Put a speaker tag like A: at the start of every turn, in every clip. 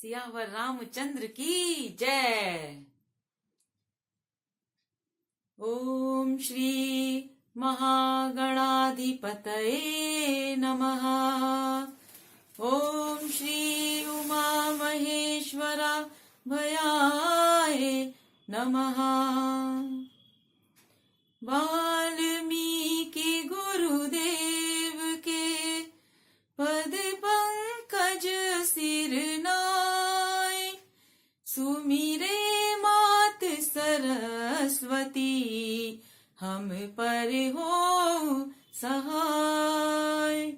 A: सियावर रामचंद्र की जय। ओम श्री महागणाधिपतये नमः। ओम श्री उमा महेश्वरा भयाय नमः। वाल्मीकि गुरुदेव के पद पंकज सिर नाय, सुमिरे मात सरस्वती हम पर हो सहाय।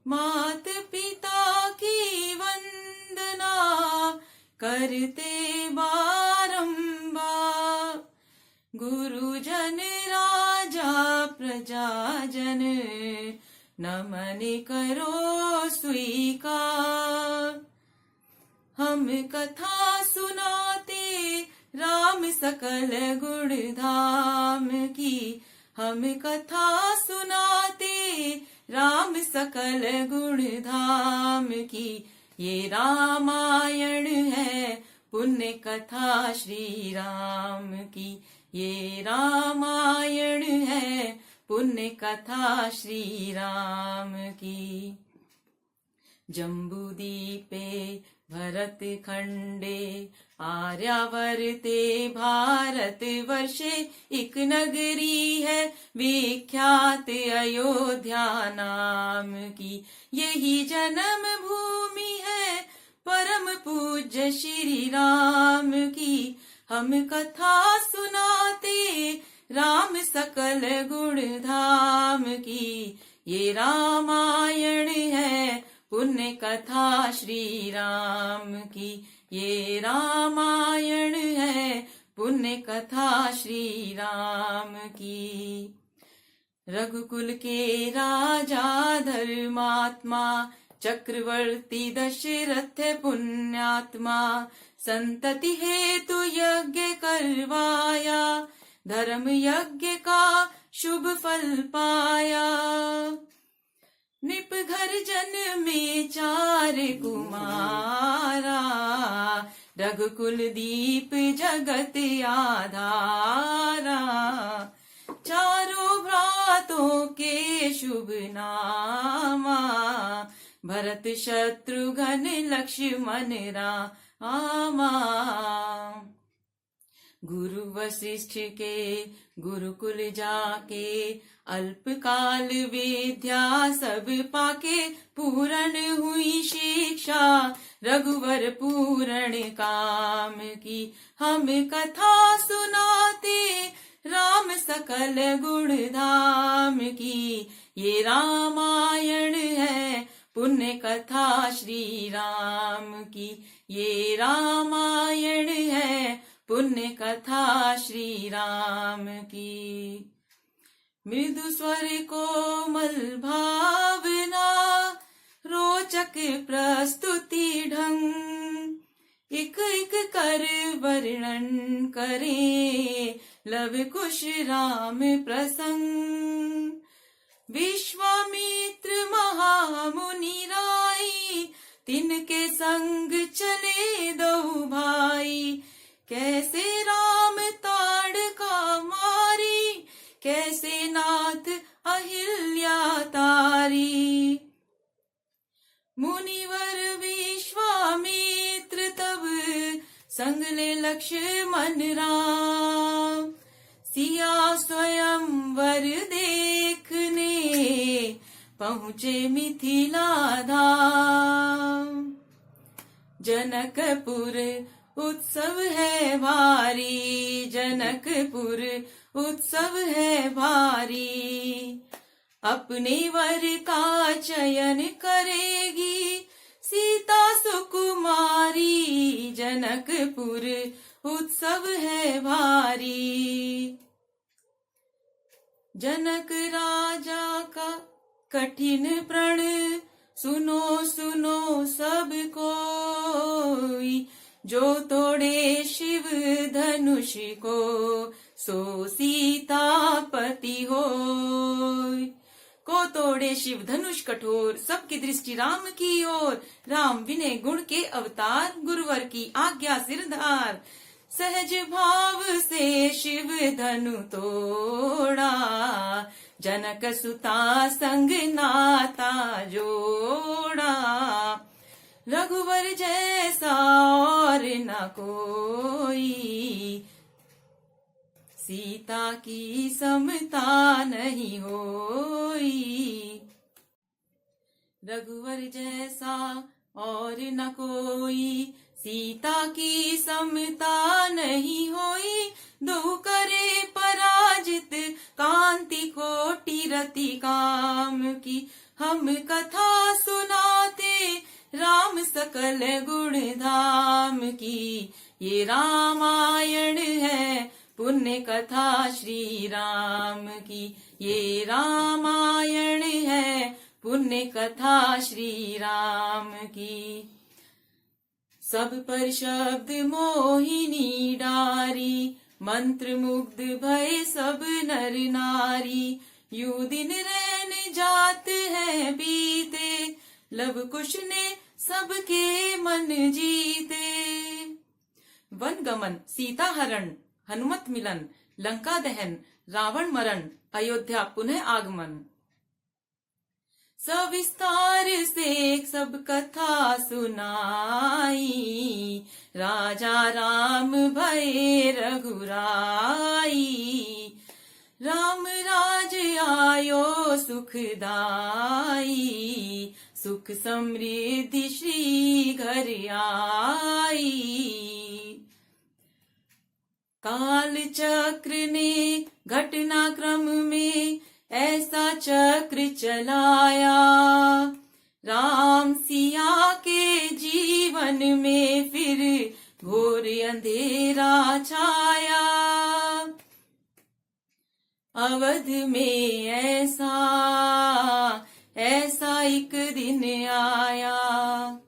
A: मात पिता की वंदना करते बारंबार, गुरुजन राजा प्रजाजन नमन करो स्वीकार। हम कथा सुनाते राम सकल गुण धाम की, हम कथा सुनाते राम सकल गुण धाम की। ये रामायण है पुण्य कथा श्री राम की, ये रामायण है पुण्य कथा श्री राम की। जम्बूदीपे भरत खंडे आर्यावर्ते भारत वर्षे, एक नगरी है विख्यात अयोध्या नाम की। यही जन्म भूमि है परम पूज्य श्री राम की। हम कथा सुनाते राम सकल गुण धाम की, ये रामायण है पुण्य कथा श्री राम की, ये रामायण है पुण्य कथा श्री राम की। रघुकुल के राजा धर्मात्मा, चक्रवर्ती दशरथ पुण्यात्मा, संतति हेतु यज्ञ करवाया, धर्म यज्ञ का शुभ फल पाया। निप घर जन में चार कुमारा, रघुकुल दीप जगत आधारा। चारों भ्रातों के शुभ नामा, भरत शत्रुघ्न लक्ष्मण रामा। गुरु वशिष्ठ के गुरुकुल जाके, अल्पकाल विद्या सब पाके। पूर्ण हुई शिक्षा रघुवर पूर्ण काम की, हम कथा सुनाते राम सकल गुण धाम की। ये रामायण है पुण्य कथा श्री राम की, ये रामायण है पुण्य कथा श्री राम की। मृदु स्वर कोमल भावना, रोचक प्रस्तुति ढंग, एक एक कर वर्णन करे लव कुश राम प्रसंग। विश्वामित्र महामुनि राई, तिनके संग चले दो भाई। कैसे राम ताड़का मारी, कैसे नाथ अहिल्या तारी। मुनिवर विश्वामित्र तब संग ले लक्ष्मण राम। सिया स्वयंवर देखने पहुँचे मिथिला धाम। जनकपुर उत्सव है भारी, जनकपुर उत्सव है भारी। अपने वर का चयन करेगी सीता सुकुमारी, जनकपुर उत्सव है भारी। जनक राजा का कठिन प्रण सुनो सुनो सब कोई। जो तोड़े शिव धनुष को सो सीतापति होय। को तोड़े शिव धनुष कठोर, सबकी दृष्टि राम की ओर। राम विनय गुण के अवतार, गुरुवर की आज्ञा सिरधार। सहज भाव से शिव धनु तोड़ा, जनक सुता संग नाता जोड़ा। रघुवर जैसा और न कोई, सीता की समता नहीं होई। रघुवर जैसा और न कोई, सीता की समता नहीं होई। दो करे पराजित, कांति कोटि रति काम की। हम कथा सुनाते, राम सकल गुण धाम की। ये रामायण है, पुण्य कथा श्री राम की। ये रामायण है, पुण्य कथा श्री राम की। सब पर शब्द मोहिनी डारी, मंत्र मुग्ध भय सब नर नारी। यू दिन रैन जात है बीते, लव कुश ने सबके मन जीते। वन गमन, सीता हरण, हनुमत मिलन, लंका दहन, रावण मरण, अयोध्या पुनः आगमन। सविस्तार से सब कथा सुनाई, राजा राम भये रघुराई। राम राज आयो सुखदाई, सुख समृद्धि श्री घर आई। काल चक्र ने घटनाक्रम में ऐसा चक्र चलाया, राम सिया के जीवन में फिर घोर अंधेरा छाया। अवध में ऐसा एक दिन आया,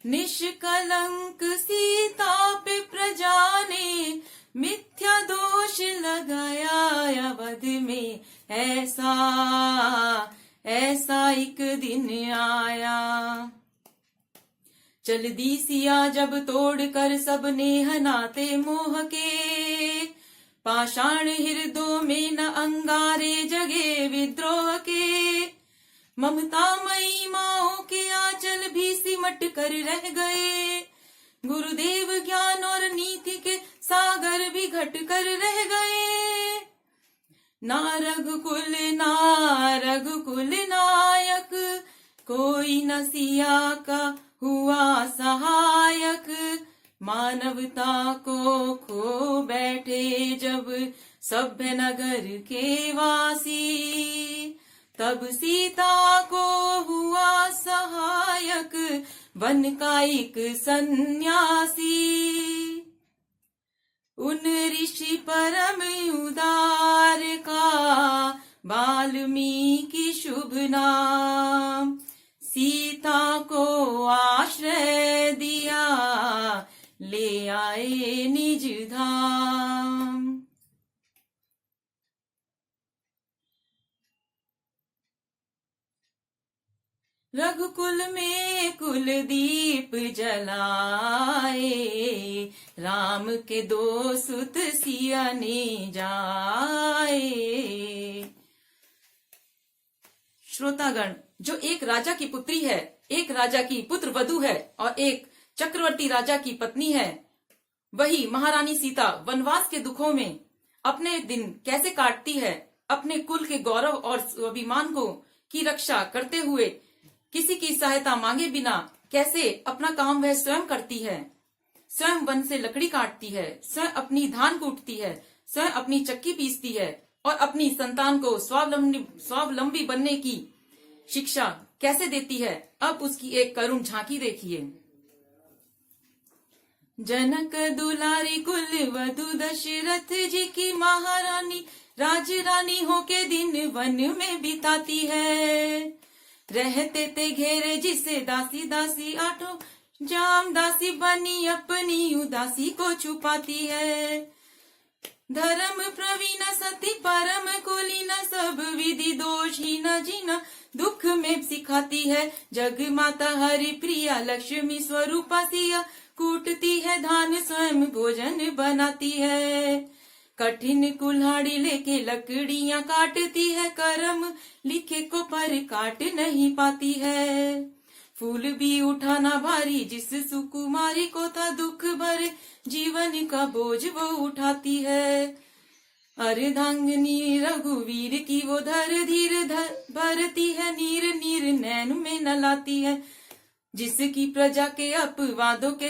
A: निष्कलंक सीता पे प्रजा ने मिथ्या दोष लगाया। अवध में ऐसा एक दिन आया। चल दी सिया जब तोड़ कर सबने हनाते मोह के, पाषाण हृदयों में न अंगारे जगे विद्रोह के। ममता मई माओ के आंचल भी सिमट कर रह गए, गुरुदेव ज्ञान और नीति के सागर भी घट कर रह गए। ना रघुकुल नायक, कोई न सिया का हुआ सहायक। मानवता को खो बैठे जब सभ्य नगर के वासी, तब सीता को हुआ सहायक वन का एक सन्यासी। उन ऋषि परम उदार का वाल्मीकि शुभ नाम, सीता को आश्रय दिया ले आए निज धाम। रघुकुल में कुलदीप जलाए, राम के दो सुत सिया ने जाए। श्रोतागण, जो एक राजा की पुत्री है, एक राजा की पुत्र वधू है और एक चक्रवर्ती राजा की पत्नी है, वही महारानी सीता वनवास के दुखों में अपने दिन कैसे काटती है, अपने कुल के गौरव और स्वाभिमान को की रक्षा करते हुए किसी की सहायता मांगे बिना कैसे अपना काम वह स्वयं करती है। स्वयं वन से लकड़ी काटती है, स्वयं अपनी धान कूटती है, स्वयं अपनी चक्की पीसती है और अपनी संतान को स्वावलंबी बनने की शिक्षा कैसे देती है। अब उसकी एक करुण झांकी देखिए। जनक दुलारी कुल वधु दशरथ जी की महारानी, राज रानी होके दिन वन में बिताती है। रहते ते घेरे जिसे दासी दासी आठों जाम, दासी बनी अपनी उदासी को छुपाती है। धर्म प्रवीण सती परम कुलीन सब विधि दोषहीन जीना दुख में सिखाती है। जग माता हरि प्रिया लक्ष्मी स्वरूपा सिया कूटती है धान स्वयं भोजन बनाती है। कठिन कुल्हाड़ी लेके लकड़ियां काटती है कर्म लिखे को पर काट नहीं पाती है। फूल भी उठाना भारी जिस सुकुमारी को था दुख भरे जीवन का बोझ वो उठाती है। अर्धांगिनी रघुवीर की वो धर धीर भरती है नीर नीर नैन में न लाती है। जिसकी प्रजा के अपवादों के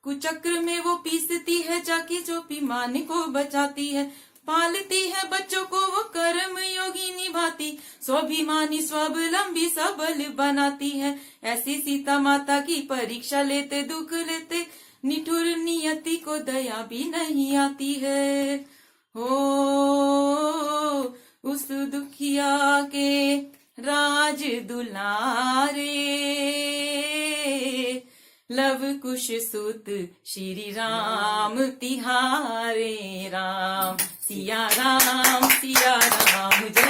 A: कुचक्र में वो पीसती है जाकी चौपी मान को बचाती है। पालती है बच्चों को वो कर्म योगी निभाती स्वाभिमानी स्वावलंबी सबल बनाती है। ऐसी सीता माता की परीक्षा लेते दुख लेते निठुर नियति को दया भी नहीं आती है। हो उस दुखिया के राज दुलारे लव कुश सुत श्री राम तिहारे। राम सिया राम जय